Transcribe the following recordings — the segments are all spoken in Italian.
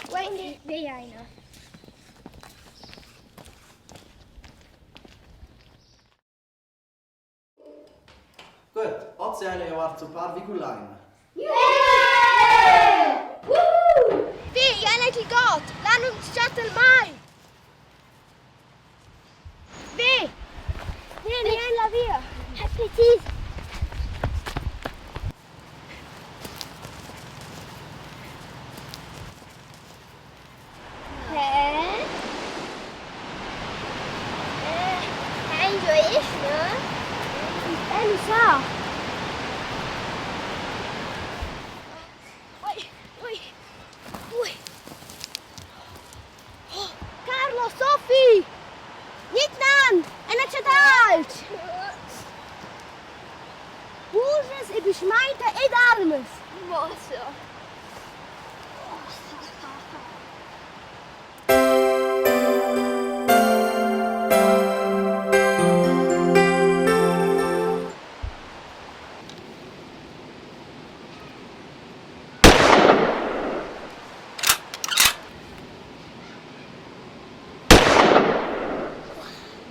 Quindi, veiaina. Gut, oggi è la zoppar wie Gulain. Wie, jij die God, laat ons chatten mai. Wie? Vieni la via. È preciso. Angel is, ne? Lo so. Carlo, Sophie! Niet nan! En het zit uit! Hoezes, ik besmijten en armes. Mosso.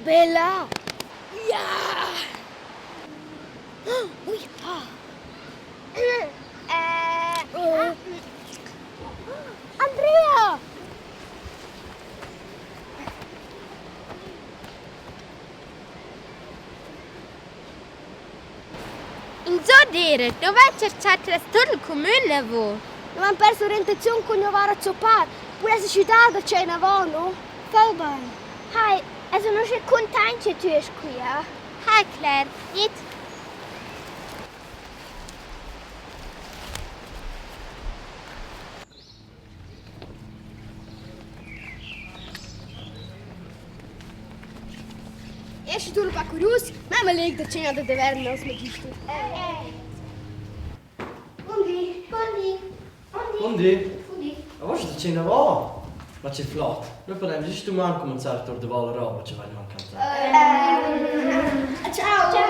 Bella! Ja! Oei, Andrea! In zodere, dove c'è tutto il comune vo? Non hanno perso orientazione con Novara a zoppar. Poi la città c'è una vono? Fa bene. Hai, sono non c'è contento che tu sei qui, eh? Hi Claire, niet? Esci tu pa curios, ma me leg da cena da deverne als magister. Buondì. Buondì. Ma voi siete cena va? Ma c'è flot. Noi potremmo giusto cominciare a tornare la roba, ci vogliono cantare. Ciao.